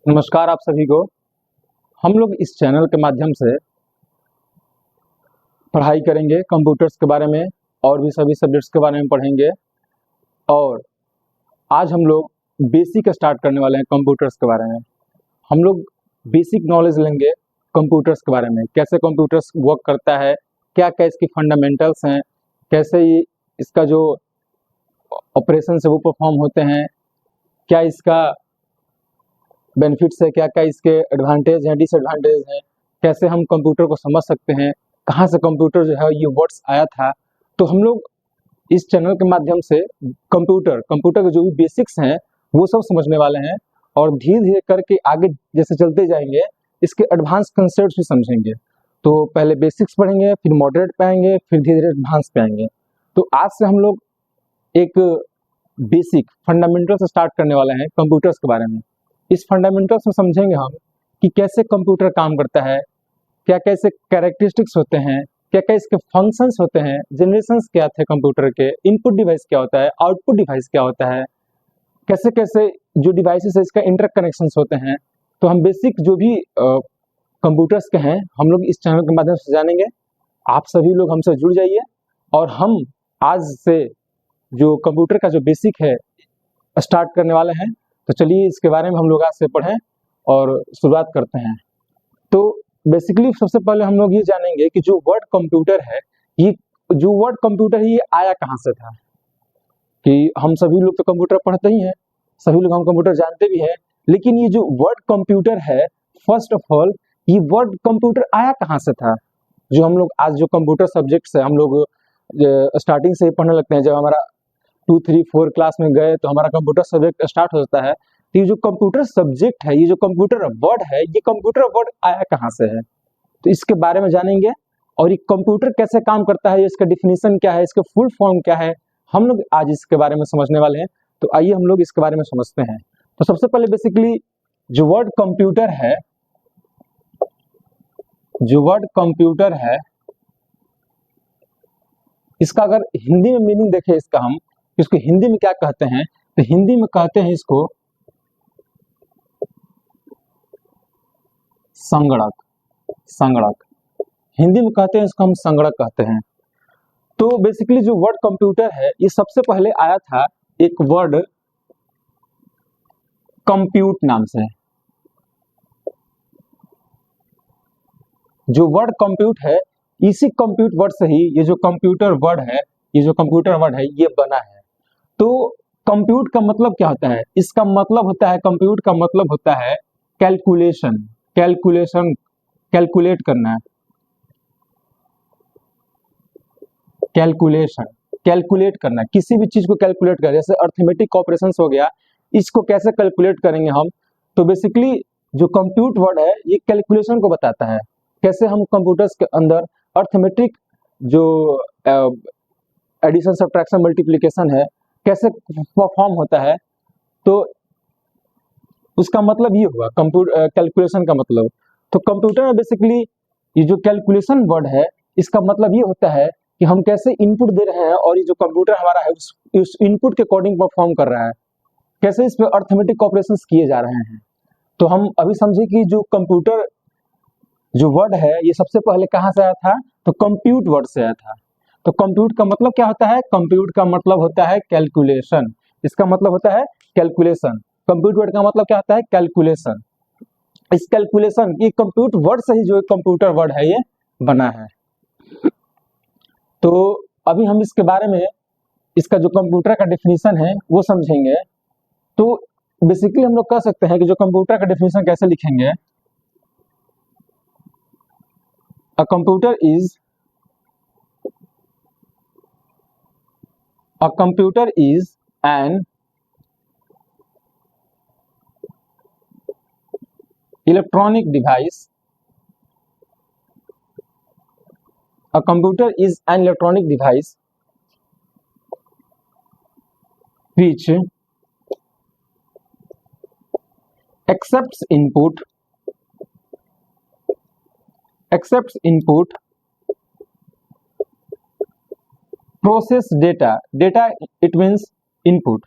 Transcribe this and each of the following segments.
नमस्कार आप सभी को। हम लोग इस चैनल के माध्यम से पढ़ाई करेंगे कंप्यूटर्स के बारे में और भी सभी सब्जेक्ट्स के बारे में पढ़ेंगे। और आज हम लोग बेसिक स्टार्ट करने वाले हैं कंप्यूटर्स के बारे में। हम लोग बेसिक नॉलेज लेंगे कंप्यूटर्स के बारे में, कैसे कंप्यूटर्स वर्क करता है, क्या क्या इसकी फंडामेंटल्स हैं, कैसे ये इसका जो ऑपरेशन है वो परफॉर्म होते हैं, क्या इसका बेनिफिट्स है, क्या क्या इसके एडवांटेज हैं, डिसएडवांटेज हैं, कैसे हम कंप्यूटर को समझ सकते हैं, कहाँ से कंप्यूटर जो है ये वर्ड्स आया था। तो हम लोग इस चैनल के माध्यम से कंप्यूटर के जो भी बेसिक्स हैं वो सब समझने वाले हैं और धीरे धीरे करके आगे जैसे चलते जाएंगे इसके एडवांस कंसेप्ट भी समझेंगे। तो पहले बेसिक्स पढ़ेंगे, फिर मॉडरेट पे आएंगे, फिर धीरे धीरे एडवांस पे आएंगे। तो आज से हम लोग एक बेसिक फंडामेंटल से स्टार्ट करने वाले हैं कंप्यूटर्स के बारे में। इस फंडामेंटल्स में समझेंगे हम कि कैसे कंप्यूटर काम करता है, क्या क्या इसके कैरेक्टरिस्टिक्स होते हैं, क्या क्या इसके फंक्शंस होते हैं, जनरेशंस क्या थे कंप्यूटर के, इनपुट डिवाइस क्या होता है, आउटपुट डिवाइस क्या होता है, कैसे कैसे जो डिवाइसेस है इसका इंटरकनेक्शंस होते हैं। तो हम बेसिक जो भी कंप्यूटर्स के हैं हम लोग इस चैनल के माध्यम से जानेंगे। आप सभी लोग हमसे जुड़ जाइए और हम आज से जो कंप्यूटर का जो बेसिक है स्टार्ट करने वाले हैं। तो चलिए इसके बारे में हम लोग आज से पढ़ें और शुरुआत करते हैं। तो बेसिकली सबसे पहले हम लोग ये जानेंगे कि जो वर्ड कंप्यूटर है, ये जो वर्ड कंप्यूटर है ये आया कहाँ से था। कि हम सभी लोग तो कंप्यूटर पढ़ते ही हैं, सभी लोग हम कंप्यूटर जानते भी हैं, लेकिन ये जो वर्ड कंप्यूटर है, फर्स्ट ऑफ ऑल ये वर्ड कंप्यूटर आया कहाँ से था। जो हम लोग आज जो कंप्यूटर सब्जेक्ट्स है हम लोग स्टार्टिंग से ही पढ़ने लगते हैं। जब हमारा 2, 3, 4 क्लास में गए तो हमारा कंप्यूटर सब्जेक्ट स्टार्ट हो जाता है। तो ये जो कंप्यूटर सब्जेक्ट है, ये जो कंप्यूटर वर्ड है, ये कंप्यूटर वर्ड आया कहाँ से है, तो इसके बारे में जानेंगे। और ये कंप्यूटर कैसे काम करता है, इसका डिफिनीशन क्या है, इसका फुल फॉर्म क्या है, हम लोग आज इसके बारे में समझने वाले हैं। तो आइए हम लोग इसके बारे में समझते हैं। तो सबसे पहले बेसिकली जो वर्ड कंप्यूटर है, इसका अगर हिंदी में मीनिंग देखें इसका, हम इसको हिंदी में क्या कहते हैं, तो हिंदी में कहते हैं इसको संगणक। हिंदी में कहते हैं इसको हम संगणक कहते हैं। तो बेसिकली जो वर्ड कंप्यूटर है ये सबसे पहले आया था एक वर्ड कंप्यूट नाम से। जो वर्ड कंप्यूट है, इसी कंप्यूट वर्ड से ही ये जो कंप्यूटर वर्ड है, ये बना है। तो कंप्यूट का मतलब क्या होता है, इसका मतलब होता है, कंप्यूट का मतलब होता है कैलकुलेशन, कैलकुलेट करना, कैलकुलेट करना, किसी भी चीज को कैलकुलेट कर, जैसे अर्थमेटिक ऑपरेशंस हो गया, इसको कैसे कैलकुलेट करेंगे हम। तो बेसिकली जो कंप्यूट वर्ड है ये कैलकुलेशन को बताता है, कैसे हम कंप्यूटर्स के अंदर अर्थमेटिक जो एडिशन, सब्ट्रैक्शन, मल्टीप्लिकेशन है कैसे परफॉर्म होता है। तो उसका मतलब ये हुआ कंप्यूटर कैलकुलेशन का मतलब। तो कंप्यूटर में बेसिकली ये जो कैलकुलेशन वर्ड है इसका मतलब ये होता है कि हम कैसे इनपुट दे रहे हैं और ये जो कंप्यूटर हमारा है उस इनपुट के अकॉर्डिंग परफॉर्म कर रहा है, कैसे इस पे अर्थमेटिक ऑपरेशंस किए जा रहे हैं। तो हम अभी समझे कि जो कंप्यूटर जो वर्ड है ये सबसे पहले कहाँ से आया था, तो कंप्यूट वर्ड से आया था। तो कंप्यूट का मतलब क्या होता है, कंप्यूट का मतलब होता है कैलकुलेशन, इसका मतलब होता है कैलकुलेशन। कंप्यूट वर्ड का मतलब क्या होता है, कैलकुलेशन। इस कैलकुलेशन ये कंप्यूट वर्ड से ही जो कंप्यूटर वर्ड है ये बना है। तो अभी हम इसके बारे में, इसका जो कंप्यूटर का डेफिनेशन है वो समझेंगे। तो बेसिकली हम लोग कह सकते हैं कि जो कंप्यूटर का डेफिनेशन कैसे लिखेंगे, A computer is an electronic device. A computer is an electronic device which accepts input, process data, it means input,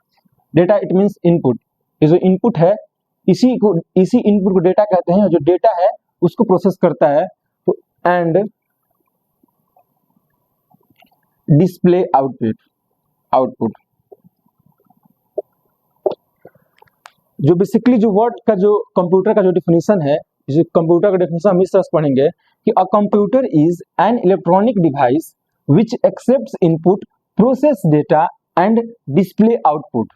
ये जो इनपुट है इसी इनपुट को डेटा कहते हैं। जो डेटा है उसको प्रोसेस करता है तो एंड डिस्प्ले आउटपुट जो बेसिकली जो वर्ड का जो कंप्यूटर का जो डिफिनीशन है, जो कंप्यूटर का डिफिनीशन हम इस तरह से पढ़ेंगे कि a computer is an electronic device which accepts input, process data and display output.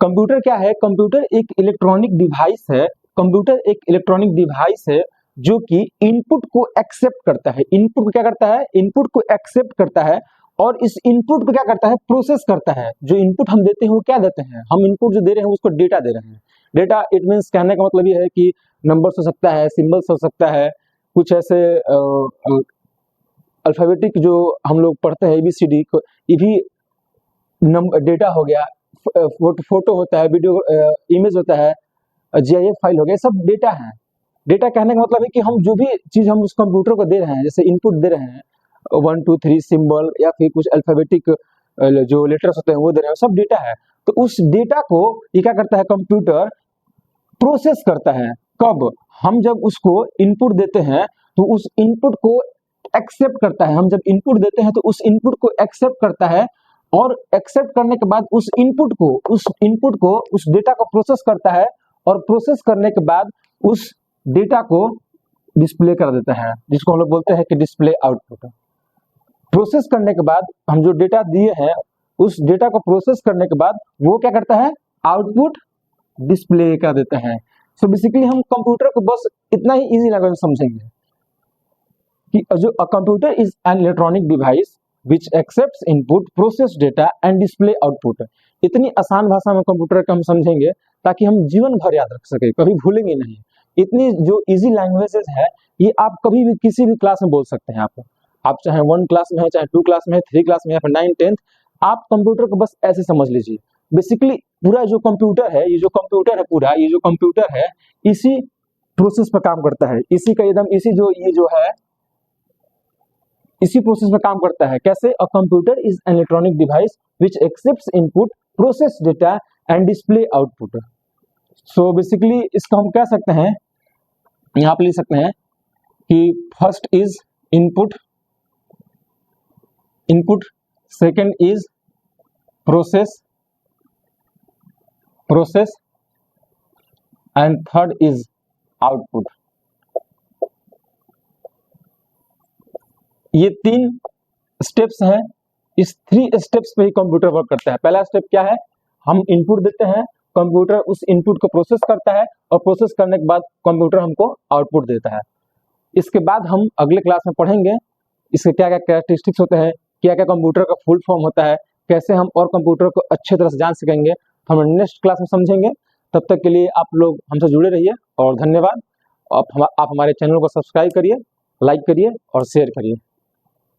Computer क्या है? कंप्यूटर एक इलेक्ट्रॉनिक डिवाइस है। कंप्यूटर एक इलेक्ट्रॉनिक डिवाइस है जो कि इनपुट को एक्सेप्ट करता है। इनपुट क्या करता है? इनपुट को एक्सेप्ट करता है और इस इनपुट को क्या करता है? प्रोसेस करता है। जो इनपुट हम देते हैं वो क्या देते हैं? हम इनपुट जो दे रहे हैं उसको डेटा दे रहे हैं। डेटा इट मीन्स कहने का मतलब ये है कि नंबर्स हो सकता है, सिंबल्स हो सकता है, कुछ ऐसे अल्फाबेटिक जो हम लोग पढ़ते हैं ABCD को, ये भी डेटा हो गया। फोटो होता है, वीडियो इमेज होता है, GIF फाइल हो गया, सब डेटा है। डेटा कहने का मतलब है कि हम जो भी चीज हम उस कंप्यूटर को दे रहे हैं, जैसे इनपुट दे रहे हैं 1 2 3 सिंबल या फिर कुछ अल्फाबेटिक जो लेटर्स होते हैं वो दे रहे हैं, सब डेटा है। तो उस डेटा को ये क्या करता है? कंप्यूटर प्रोसेस करता है। कब? हम जब उसको इनपुट देते हैं तो उस इनपुट को एक्सेप्ट करता है। हम जब इनपुट देते हैं तो उस इनपुट को एक्सेप्ट करता है और एक्सेप्ट करने के बाद उस इनपुट को उस डेटा को प्रोसेस करता है और प्रोसेस करने के बाद उस डेटा को डिस्प्ले कर देता है, जिसको हम लोग बोलते हैं कि डिस्प्ले आउटपुट। प्रोसेस करने के बाद हम जो डेटा दिए हैं उस डेटा को प्रोसेस करने के बाद वो क्या करता है? आउटपुट डिस्प्ले कर देता है। सो बेसिकली हम कंप्यूटर को बस इतना ही इजी लैंग्वेज में समझेंगे कि जो a computer is an electronic device which accepts input, process data and display output. इतनी आसान भाषा में कंप्यूटर का हम समझेंगे ताकि हम जीवन भर याद रख सके, कभी भूलेंगे नहीं। इतनी जो इजी लैंग्वेजेस है ये आप कभी भी किसी भी क्लास में बोल सकते हैं। आप चाहे 1 क्लास में है, चाहे 2 क्लास में है, 3 क्लास में या फिर 9 10th, आप कंप्यूटर को बस ऐसे समझ लीजिए। बेसिकली पूरा जो कंप्यूटर है, ये जो कंप्यूटर है इसी प्रोसेस पर काम करता है। इसी का एकदम इसी प्रोसेस में काम करता है। कैसे? A computer is an electronic device which accepts input, process data and display output. So basically इसको हम कह सकते हैं, यहाँ पे लिख सकते हैं कि first is input, second is process and third is output. ये 3 स्टेप्स हैं। इस 3 स्टेप्स पे ही कंप्यूटर वर्क करता है। पहला स्टेप क्या है? हम इनपुट देते हैं, कंप्यूटर उस इनपुट को प्रोसेस करता है और प्रोसेस करने के बाद कंप्यूटर हमको आउटपुट देता है। इसके बाद हम अगले क्लास में पढ़ेंगे इसके क्या क्या कैरेक्टरिस्टिक्स होते हैं, क्या क्या कंप्यूटर का फुल फॉर्म होता है, कैसे हम और कंप्यूटर को अच्छे तरह से जान सकेंगे। हम नेक्स्ट क्लास में समझेंगे। तब तक के लिए आप लोग हमसे जुड़े रहिए और धन्यवाद। आप हमारे चैनल को सब्सक्राइब करिए, लाइक करिए और शेयर करिए।